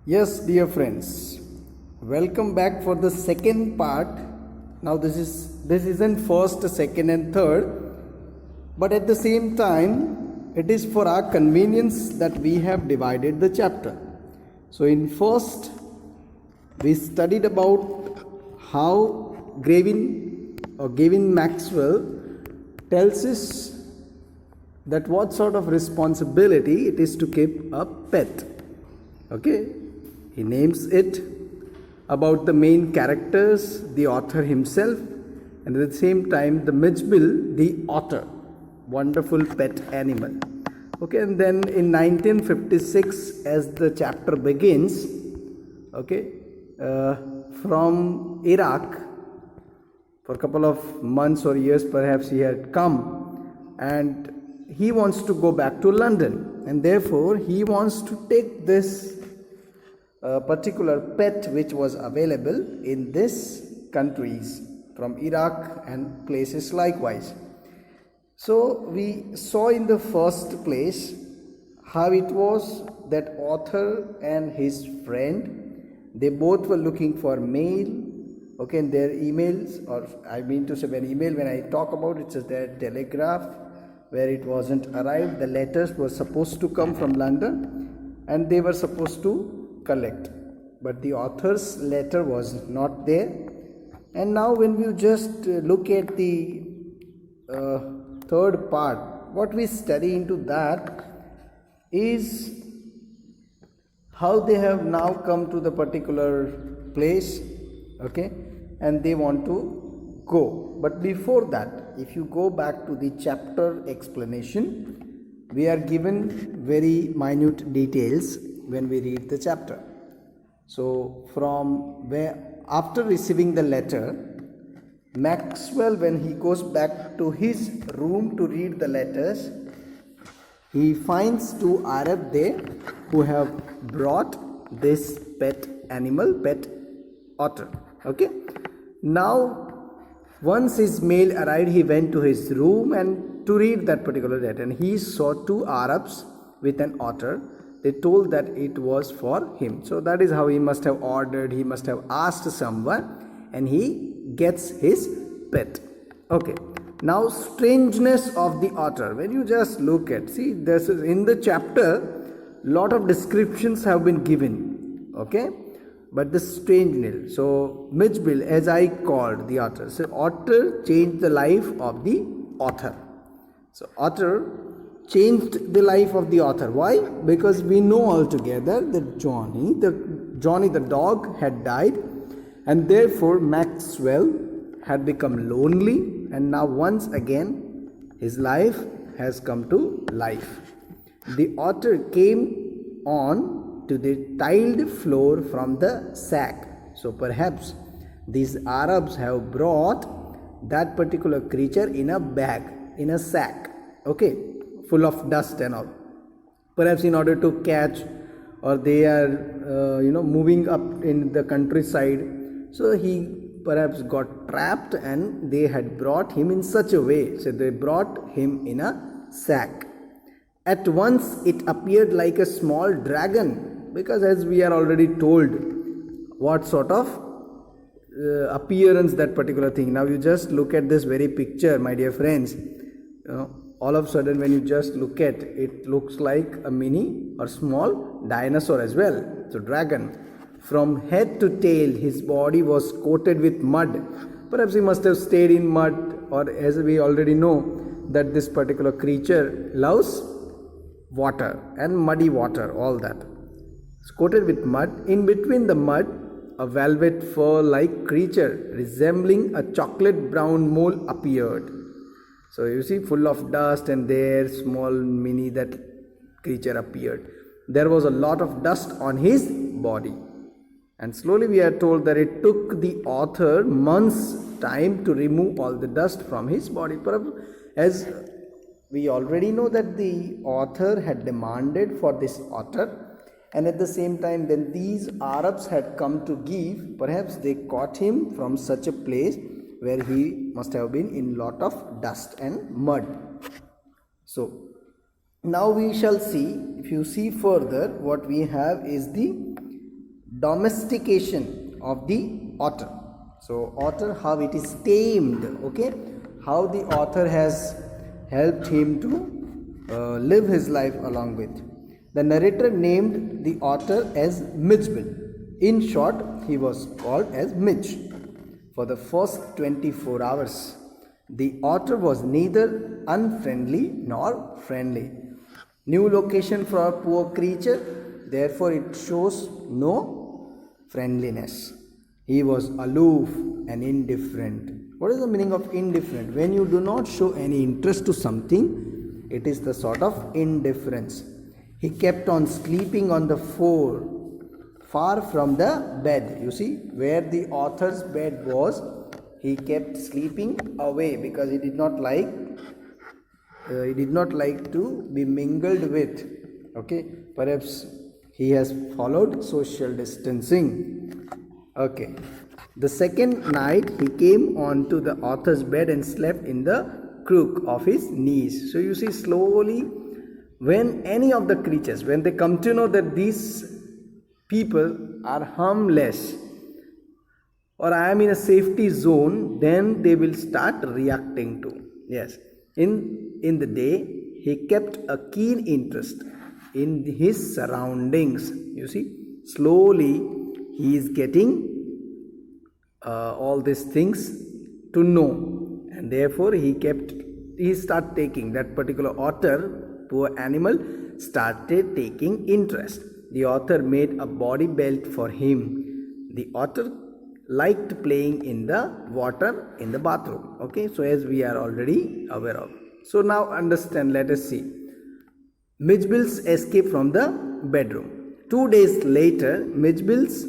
Yes, dear friends, welcome back for the second part. Now this isn't first, second, and third, but at the same time, it is for our convenience that we have divided the chapter. So in first, we studied about how Gavin Maxwell tells us that what sort of responsibility it is to keep a pet. Okay, he names it about the main characters, the author himself, and at the same time the Mijbil the Otter, wonderful pet animal. Okay, and then in 1956, as the chapter begins, okay, from Iraq, for a couple of months or years perhaps he had come, and he wants to go back to London, and therefore he wants to take this particular pet which was available in these countries from Iraq and places likewise. So we saw in the first place how it was that author and his friend, they both were looking for mail. Okay, in their emails, or I mean to say when I talk about it, it's their telegraph where it wasn't arrived. The letters were supposed to come from London and they were supposed to collect, but the author's letter was not there. And now when you just look at the third part, what we study into that is how they have now come to the particular place, okay, and they want to go. But before that, if you go back to the chapter explanation, we are given very minute details when we read the chapter. So from where, after receiving the letter, Maxwell, when he goes back to his room to read the letters, he finds two Arabs there who have brought this pet animal, pet otter. Okay, now once his mail arrived, he went to his room and to read that particular letter, and he saw two Arabs with an otter. They told that it was for him. So that is how he must have ordered, he must have asked someone, and he gets his pet. Okay, now strangeness of the otter. When you just look at, see, this is in the chapter, lot of descriptions have been given. Okay, but the strangeness. So Mijbil, as I called the otter. So otter changed the life of the author. So otter changed the life of the author. Why? Because we know altogether that Johnny the dog had died, and therefore Maxwell had become lonely, and now once again his life has come to life. The otter came on to the tiled floor from the sack. So perhaps these Arabs have brought that particular creature in a bag, in a sack, okay, full of dust and all, perhaps in order to catch, or they are moving up in the countryside. So he perhaps got trapped and they had brought him in such a way. So they brought him in a sack. At once it appeared like a small dragon, because as we are already told what sort of appearance that particular thing. Now you just look at this very picture, my dear friends. All of a sudden when you just look at it, it looks like a mini or small dinosaur as well. So dragon. From head to tail, his body was coated with mud. Perhaps he must have stayed in mud, or as we already know that this particular creature loves water and muddy water, all that. It's coated with mud. In between the mud, a velvet fur-like creature resembling a chocolate brown mole appeared. So you see, full of dust, and there small mini that creature appeared. There was a lot of dust on his body. And slowly we are told that it took the author months' time to remove all the dust from his body. Perhaps, as we already know that the author had demanded for this otter, and at the same time then these Arabs had come to give, perhaps they caught him from such a place where he must have been in lot of dust and mud. So now we shall see, if you see further, what we have is the domestication of the otter. So otter, how it is tamed, okay, how the author has helped him to live his life along with. The narrator named the otter as Mijbil. In short, he was called as Midge. For the first 24 hours, the otter was neither unfriendly nor friendly. New location for a poor creature, therefore it shows no friendliness. He was aloof and indifferent. What is the meaning of indifferent? When you do not show any interest to something, it is the sort of indifference. He kept on sleeping on the floor, far from the bed. You see, where the author's bed was, he kept sleeping away because he did not like to be mingled with. Okay, perhaps he has followed social distancing. Okay, the second night he came onto the author's bed and slept in the crook of his knees. So you see, slowly, when any of the creatures, when they come to know that these people are harmless or I am in a safety zone, then they will start reacting to. Yes, in the day he kept a keen interest in his surroundings. You see, slowly he is getting all these things to know, and therefore he started taking that particular otter, poor animal, started taking interest. The author made a body belt for him. The otter liked playing in the water in the bathroom. Okay, so as we are already aware of. So now understand, let us see. Mijbil's escape from the bedroom. 2 days later, Mijbil's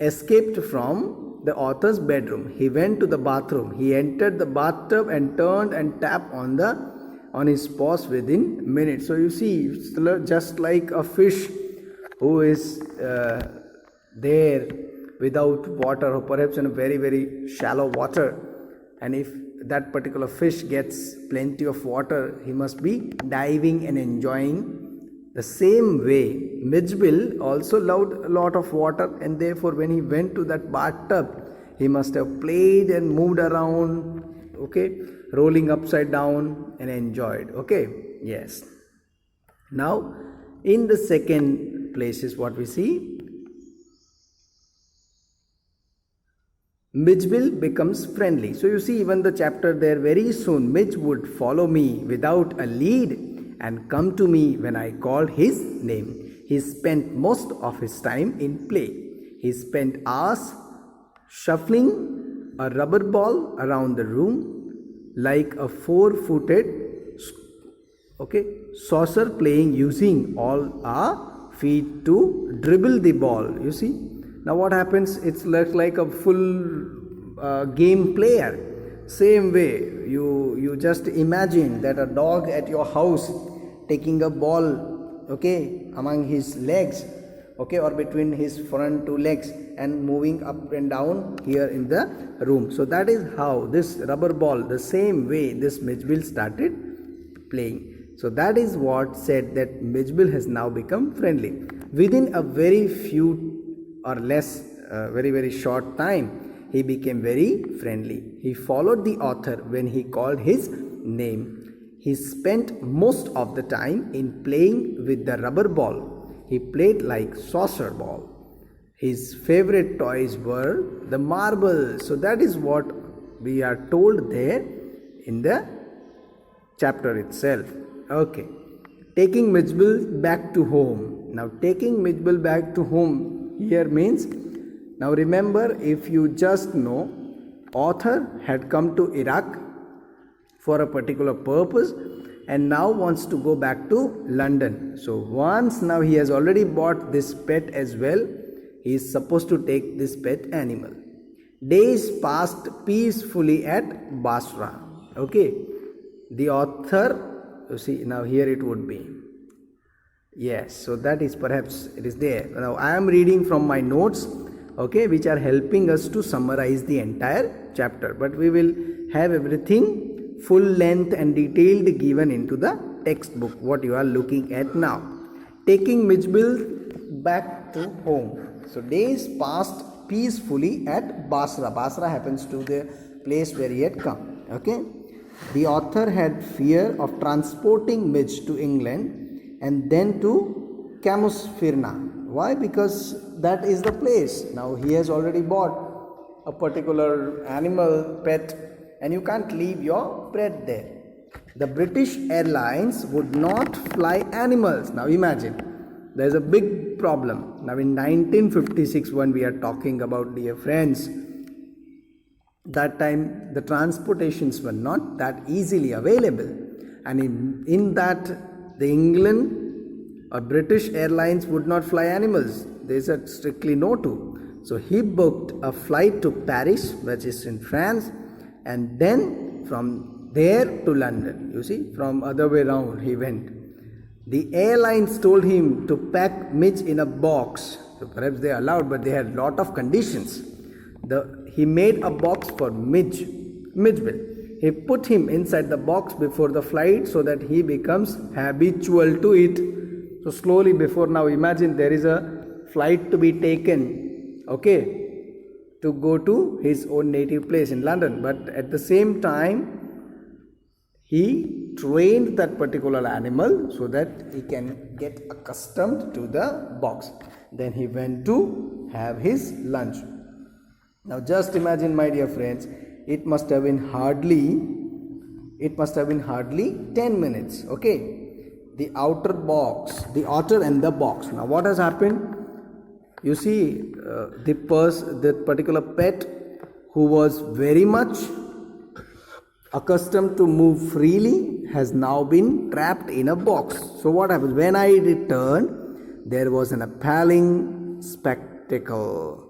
escaped from the author's bedroom. He went to the bathroom. He entered the bathtub and turned and tapped on his paws within minutes. So you see, it's just like a fish who is there without water, or perhaps in a very, very shallow water, and if that particular fish gets plenty of water, he must be diving and enjoying. The same way, Mijbil also loved a lot of water, and therefore when he went to that bathtub, he must have played and moved around, okay, rolling upside down and enjoyed. Okay, yes. Now in the second place is what we see. Mijbil becomes friendly. So you see, even the chapter there, very soon Midge would follow me without a lead and come to me when I called his name. He spent most of his time in play. He spent hours shuffling a rubber ball around the room like a four-footed saucer playing, using all our feet to dribble the ball. You see, now what happens, it's like a full game player. Same way, you just imagine that a dog at your house taking a ball, okay, among his legs, okay, or between his front two legs, and moving up and down here in the room. So that is how this rubber ball, the same way this Mijbil started playing. So that is what said that Mijbil has now become friendly. Within a very few or less, very, very short time, he became very friendly. He followed the author when he called his name. He spent most of the time in playing with the rubber ball. He played like saucer ball. His favorite toys were the marbles. So that is what we are told there in the chapter itself. Okay. Taking Mijbil back to home. Now taking Mijbil back to home here means, now remember, if you just know, author had come to Iraq for a particular purpose and now wants to go back to London. So once now he has already bought this pet as well, he is supposed to take this pet animal. Days passed peacefully at Basra. Okay, the author, you see, now here it would be. Yes, so that is, perhaps it is there. Now I am reading from my notes, okay, which are helping us to summarize the entire chapter, but we will have everything full length and detailed given into the textbook, what you are looking at now. Taking Mijbil back to home. So days passed peacefully at Basra. Basra happens to the place where he had come. Okay. The author had fear of transporting Mij to England and then to Camusfirna. Why? Because that is the place. Now he has already bought a particular animal pet and you can't leave your pet there. The British Airlines would not fly animals. Now imagine, there is a big problem. Now in 1956, when we are talking about, dear friends, that time the transportations were not that easily available, and in that the England or British Airlines would not fly animals. They said strictly no to. So he booked a flight to Paris, which is in France, and then from there to London. You see, from other way around he went. The airlines told him to pack Mij in a box. So perhaps they allowed, but they had lot of conditions. He made a box for Mijbil. He put him inside the box before the flight so that he becomes habitual to it. So slowly before, now imagine there is a flight to be taken, okay, to go to his own native place in London. But at the same time, he trained that particular animal so that he can get accustomed to the box. Then he went to have his lunch. Now just imagine, my dear friends, it must have been hardly 10 minutes. Okay, the outer box, the otter and the box. Now what has happened? You see, the particular pet who was very much accustomed to move freely has now been trapped in a box. So what happens? When I returned, there was an appalling spectacle.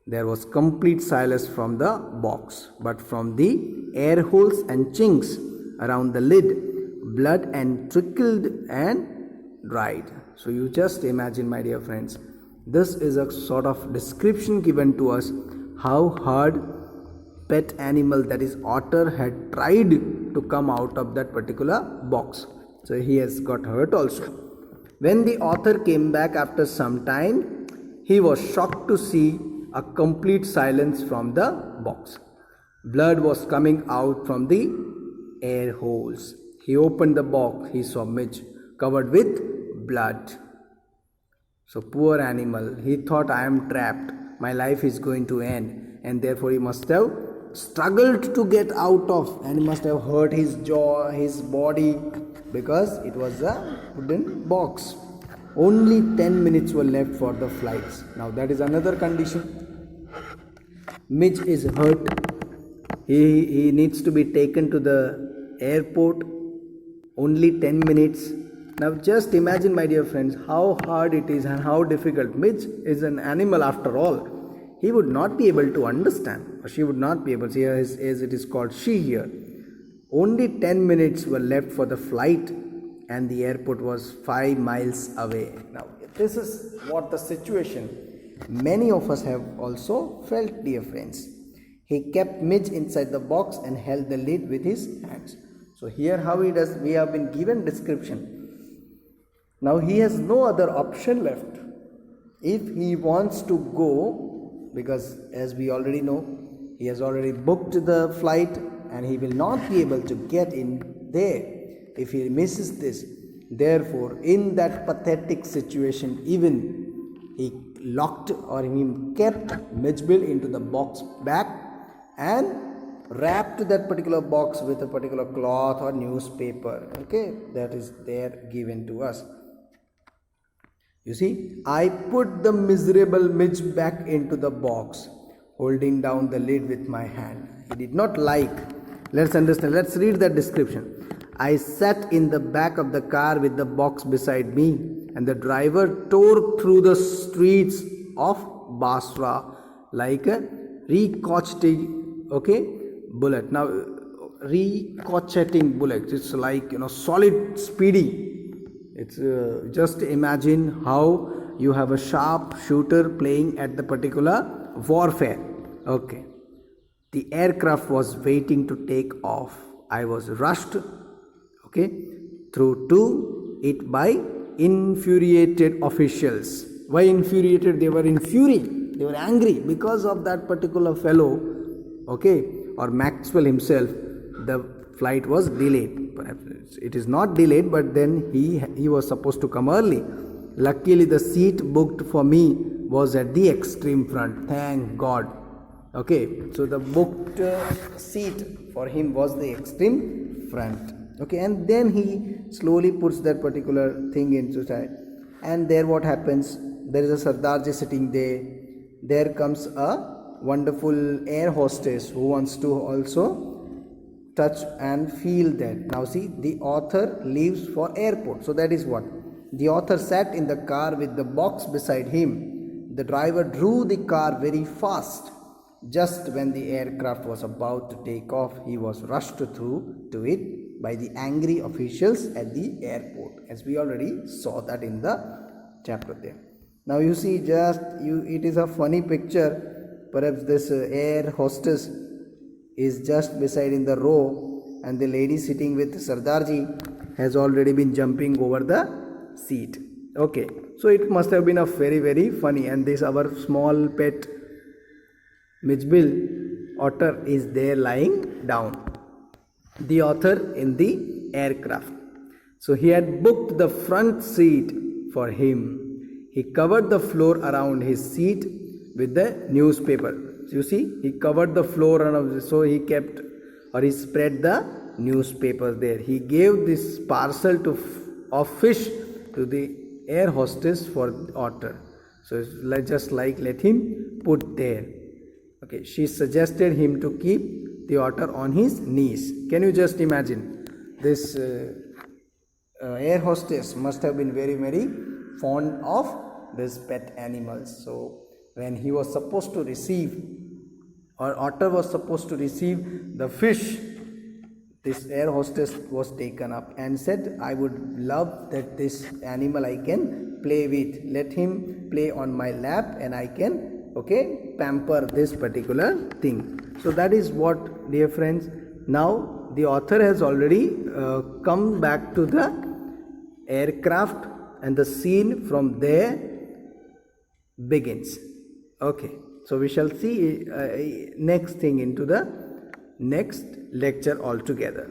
There was complete silence from the box, but from the air holes and chinks around the lid, blood and trickled and dried. So you just imagine, my dear friends, this is a sort of description given to us how hard pet animal, that is otter, had tried to come out of that particular box. So he has got hurt also. When the author came back after some time, he was shocked to see a complete silence from the box. Blood was coming out from the air holes. He opened the box. He saw Mij covered with blood. So poor animal, he thought, I am trapped. My life is going to end. And therefore he must have struggled to get out of, and he must have hurt his jaw, his body, because it was a wooden box. Only 10 minutes were left for the flights. Now that is another condition. Mij is hurt. He needs to be taken to the airport. Only 10 minutes. Now just imagine, my dear friends, how hard it is and how difficult. Mij is an animal after all. He would not be able to understand, or she would not be able to, as it is called she here. Only 10 minutes were left for the flight, and the airport was 5 miles away. Now, this is what the situation many of us have also felt, dear friends. He kept Mij inside the box and held the lid with his hands. So here how he does, we have been given description. Now he has no other option left. If he wants to go, because as we already know, he has already booked the flight and he will not be able to get in there if he misses this. Therefore, in that pathetic situation, even he locked or he kept Mijbil into the box back and wrapped that particular box with a particular cloth or newspaper. Okay, that is there given to us. You see, I put the miserable Mij back into the box, holding down the lid with my hand. He did not like. Let's understand. Let's read that description. I sat in the back of the car with the box beside me, and the driver tore through the streets of Basra like a ricocheting, bullet. Now, ricocheting bullet. It's like, solid, speedy. It's just imagine how you have a sharp shooter playing at the particular warfare. Okay. The aircraft was waiting to take off. I was rushed, through to it by infuriated officials. Why infuriated? They were in fury. They were angry because of that particular fellow, okay, or Maxwell himself. The flight was delayed. Perhaps it is not delayed, but then he was supposed to come early. Luckily, the seat booked for me was at the extreme front. Thank God. Okay, so the booked seat for him was the extreme front. Okay, and then he slowly puts that particular thing into side. And there what happens? There is a Sardarji sitting there. There comes a wonderful air hostess who wants to also touch and feel that. Now see, the author leaves for airport. So that is what? The author sat in the car with the box beside him. The driver drew the car very fast. Just when the aircraft was about to take off, he was rushed through to it by the angry officials at the airport, as we already saw that in the chapter there. Now you see, it is a funny picture. Perhaps this air hostess is just beside in the row, and the lady sitting with Sardarji has already been jumping over the seat. Okay, so it must have been a very, very funny. And this our small pet Mijbil Otter is there lying down. The author in the aircraft. So he had booked the front seat for him. He covered the floor around his seat with the newspaper. So you see, he covered the floor around, so he kept, or he spread the newspaper there. He gave this parcel of fish to the air hostess for the otter. So it's just like let him put there. Okay, she suggested him to keep the otter on his knees. Can you just imagine? This air hostess must have been very, very fond of these pet animals. So when he was supposed to receive, or otter was supposed to receive the fish, this air hostess was taken up and said, I would love that this animal I can play with. Let him play on my lap and I can, okay, pamper this particular thing. So that is what, dear friends, now the author has already come back to the aircraft, and the scene from there begins. Okay, so we shall see next thing into the next lecture altogether.